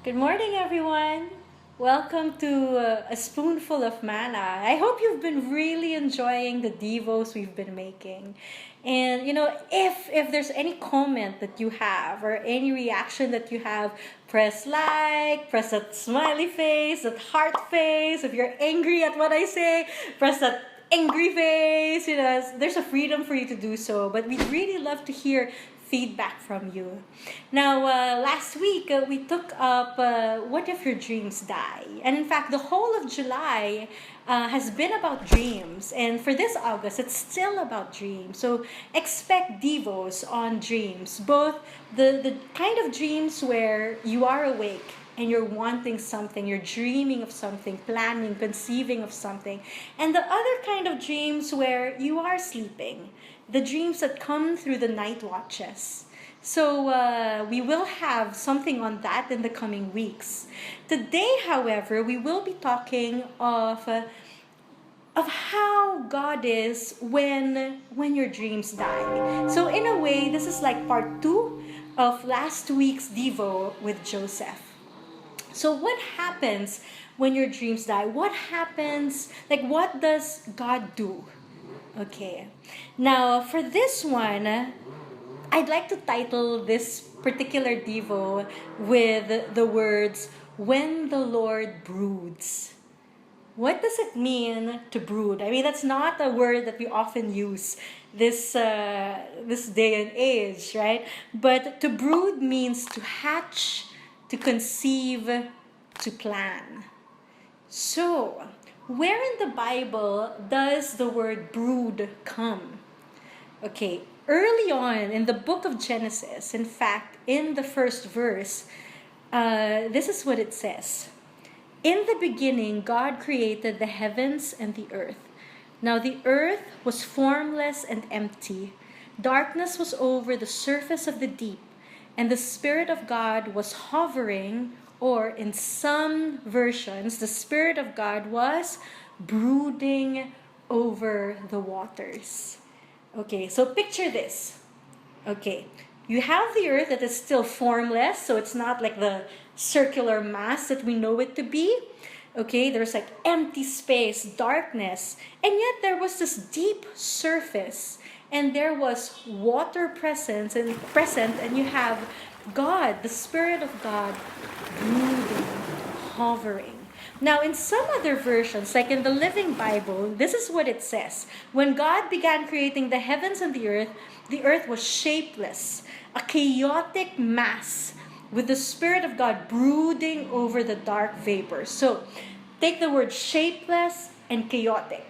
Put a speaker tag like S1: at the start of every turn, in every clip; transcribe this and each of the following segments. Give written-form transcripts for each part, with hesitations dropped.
S1: Good morning, everyone. Welcome to A Spoonful of Manna. I hope you've been really enjoying the devos we've been making. And if there's any comment that you have or any reaction that you have, press like, press that smiley face, that heart face. If you're angry at what I say, press that angry face. There's a freedom for you to do so. But we'd really love to hear feedback from you. Now, last week we took up what if your dreams die? And in fact, the whole of July has been about dreams. And for this August, it's still about dreams. So expect devos on dreams, both the kind of dreams where you are awake and you're wanting something, you're dreaming of something, planning, conceiving of something, and the other kind of dreams where you are sleeping, the dreams that come through the night watches. So we will have something on that in the coming weeks. Today, however, we will be talking of how God is when your dreams die. So in a way, this is like part 2 of last week's Devo with Joseph. So what happens when your dreams die? What happens? Like, what does God do? Okay. Now, for this one, I'd like to title this particular Devo with the words, "When the Lord broods." What does it mean to brood? I mean, that's not a word that we often use this day and age, right? But to brood means to hatch, to conceive, to plan. So, where in the Bible does the word brood come? Okay, early on in the book of Genesis, in fact, in the first verse, this is what it says. In the beginning, God created the heavens and the earth. Now the earth was formless and empty. Darkness was over the surface of the deep, and the Spirit of God was hovering, or in some versions, the Spirit of God was brooding over the waters. Okay, so picture this. Okay, you have the earth that is still formless, so it's not like the circular mass that we know it to be. Okay, there's like empty space, darkness, and yet there was this deep surface, and there was water present, and you have God, the Spirit of God, brooding, hovering. Now, in some other versions, like in the Living Bible, this is what it says. When God began creating the heavens and the earth was shapeless, a chaotic mass with the Spirit of God brooding over the dark vapors. So, take the word shapeless and chaotic.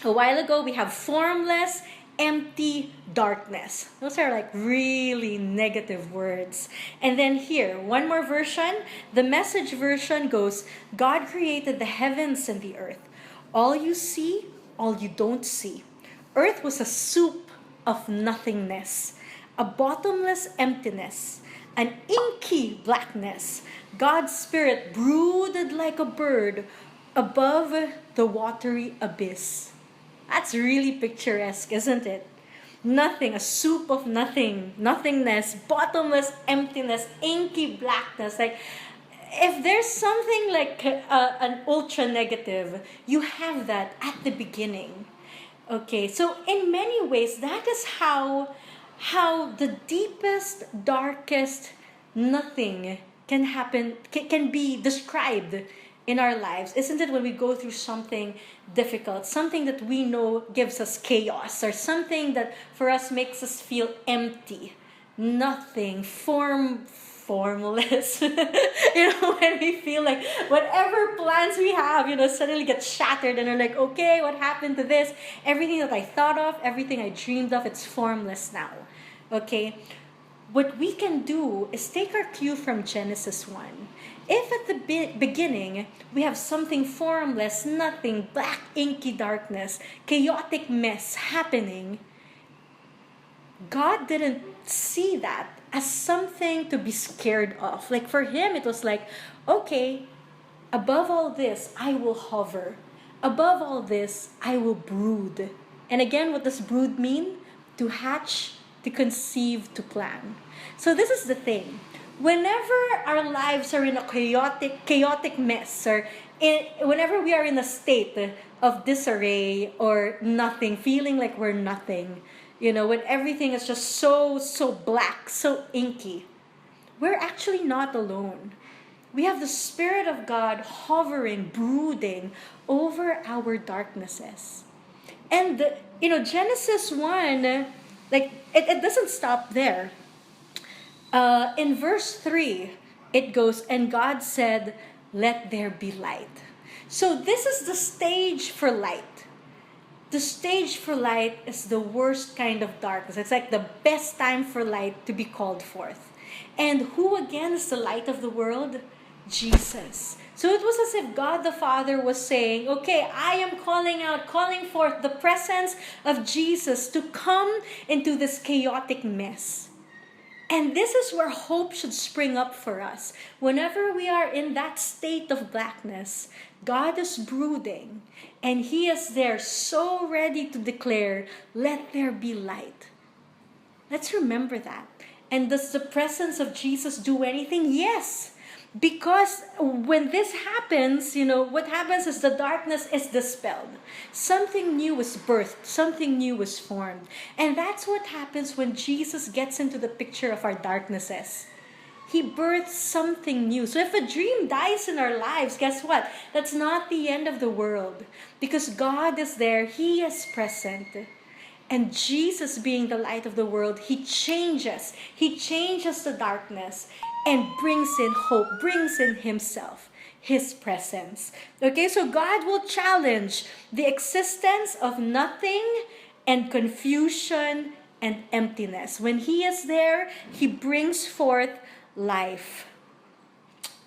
S1: A while ago, we have formless, empty, darkness. Those are like really negative words. And then here, one more version. The Message version goes, God created the heavens and the earth. All you see, all you don't see. Earth was a soup of nothingness, a bottomless emptiness, an inky blackness. God's Spirit brooded like a bird above the watery abyss. That's really picturesque, isn't it? Nothing, a soup of nothing, nothingness, bottomless emptiness, inky blackness. Like, if there's something like an ultra negative, you have that at the beginning. Okay, so in many ways, that is how the deepest, darkest nothing can happen, can be described in our lives, isn't it? When we go through something difficult, something that we know gives us chaos, or something that for us makes us feel empty, nothing, formless. When we feel like whatever plans we have, suddenly get shattered, and we're like, okay, what happened to this? Everything that I thought of, everything I dreamed of, it's formless now. Okay? What we can do is take our cue from Genesis 1. If at the beginning we have something formless, nothing, black, inky darkness, chaotic mess happening, God didn't see that as something to be scared of. Like, for him, it was like, okay, above all this, I will hover. Above all this, I will brood. And again, what does brood mean? To hatch, to conceive, to plan. So this is the thing. whenever our lives are in a chaotic mess, or whenever we are in a state of disarray or nothing, feeling like we're nothing, when everything is just so black, so inky, we're actually not alone. We have the Spirit of God hovering, brooding over our darknesses. And, Genesis 1, it doesn't stop there. In verse 3, it goes, and God said, let there be light. So this is the stage for light. The stage for light is the worst kind of darkness. It's like the best time for light to be called forth. And who again is the light of the world? Jesus. So it was as if God the Father was saying, okay, I am calling forth the presence of Jesus to come into this chaotic mess. And this is where hope should spring up for us. Whenever we are in that state of blackness, God is brooding, and He is there so ready to declare, let there be light. Let's remember that. And does the presence of Jesus do anything? Yes. Because when this happens, what happens is the darkness is dispelled. Something new is birthed. Something new is formed. And that's what happens when Jesus gets into the picture of our darknesses. He births something new. So if a dream dies in our lives, guess what? That's not the end of the world. Because God is there. He is present. And Jesus, being the light of the world, He changes. He changes the darkness and brings in hope, brings in Himself, His presence. Okay, so God will challenge the existence of nothing and confusion and emptiness. When He is there, He brings forth life.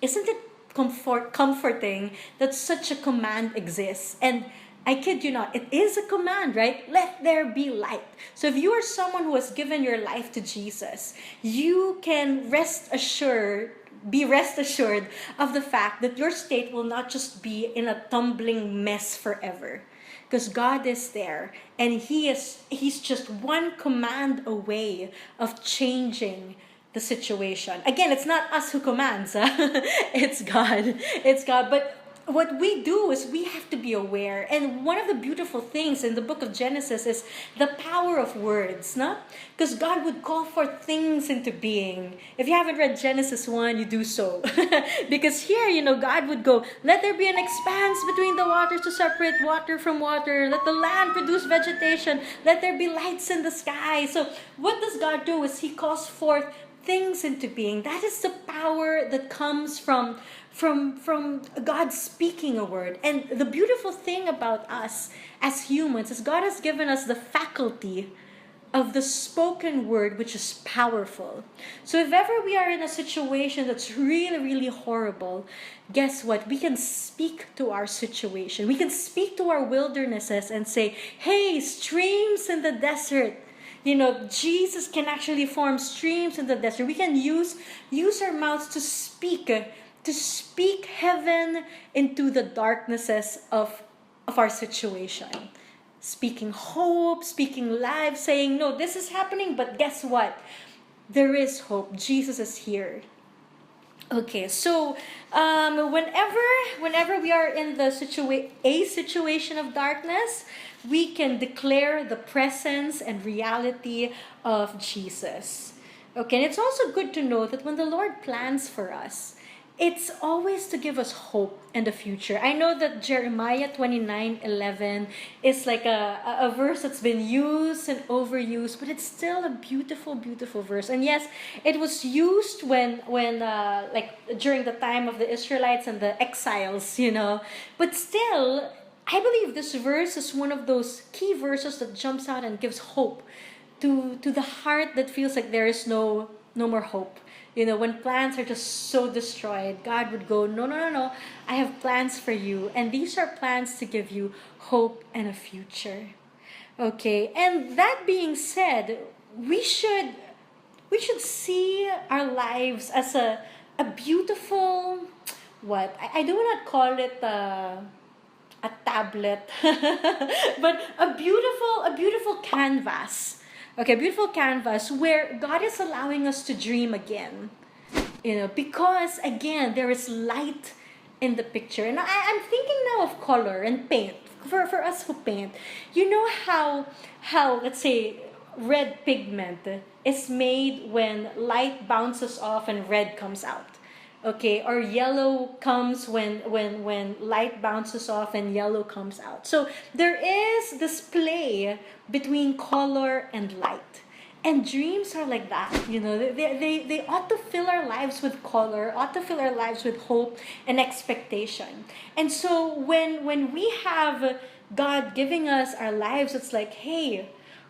S1: Isn't it comforting that such a command exists? And I kid you not, it is a command, right? Let there be light. So if you are someone who has given your life to Jesus, you can be rest assured of the fact that your state will not just be in a tumbling mess forever. Because God is there, and He's just one command away of changing the situation. Again, it's not us who commands, it's God. It's God. But what we do is we have to be aware. And one of the beautiful things in the book of Genesis is the power of words, no? Because God would call for things into being. If you haven't read Genesis 1, you do so. Because here, God would go, let there be an expanse between the waters to separate water from water. Let the land produce vegetation. Let there be lights in the sky. So what does God do is He calls forth things into being. That is the power that comes from God speaking a word. And the beautiful thing about us as humans is God has given us the faculty of the spoken word, which is powerful. So if ever we are in a situation that's really, really horrible, guess what? We can speak to our situation. We can speak to our wildernesses and say, hey, streams in the desert. Jesus can actually form streams in the desert. We can use our mouths to speak heaven into the darknesses of our situation. Speaking hope, speaking life, saying, no, this is happening, but guess what? There is hope. Jesus is here. Okay, so whenever we are in a situation of darkness, we can declare the presence and reality of Jesus. Okay, and it's also good to know that when the Lord plans for us, it's always to give us hope and a future. I know that Jeremiah 29:11 is like a verse that's been used and overused, but it's still a beautiful, beautiful verse. And yes, it was used when during the time of the Israelites and the exiles, But still, I believe this verse is one of those key verses that jumps out and gives hope to the heart that feels like there is no more hope. When plans are just so destroyed, God would go, no, I have plans for you. And these are plans to give you hope and a future. Okay, and that being said, we should see our lives as a beautiful, I do not call it a tablet, but a beautiful canvas. Okay, beautiful canvas where God is allowing us to dream again. because again, there is light in the picture. And I'm thinking now of color and paint. For us who paint, you know how let's say red pigment is made when light bounces off and red comes out. Okay, or yellow comes when light bounces off and yellow comes out. So there is this play between color and light. And dreams are like that, they ought to fill our lives with color, ought to fill our lives with hope and expectation. And so when we have God giving us our lives, it's like, hey,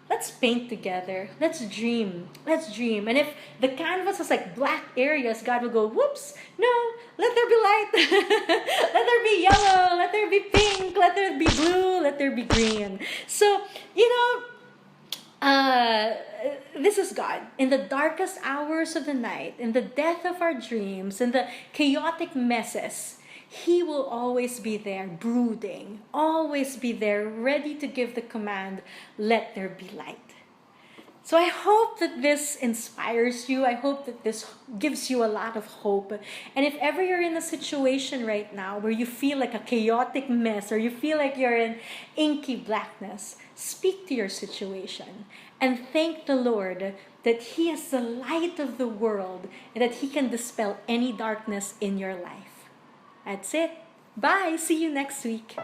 S1: let's paint together. Let's dream. Let's dream. And if the canvas has like black areas, God will go, whoops, no, let there be light. Let there be yellow. Let there be pink. Let there be blue. Let there be green. So, this is God. In the darkest hours of the night, in the death of our dreams, in the chaotic messes, He will always be there brooding, always be there ready to give the command, let there be light. So I hope that this inspires you. I hope that this gives you a lot of hope. And if ever you're in a situation right now where you feel like a chaotic mess or you feel like you're in inky blackness, speak to your situation and thank the Lord that He is the light of the world and that He can dispel any darkness in your life. That's it. Bye. See you next week.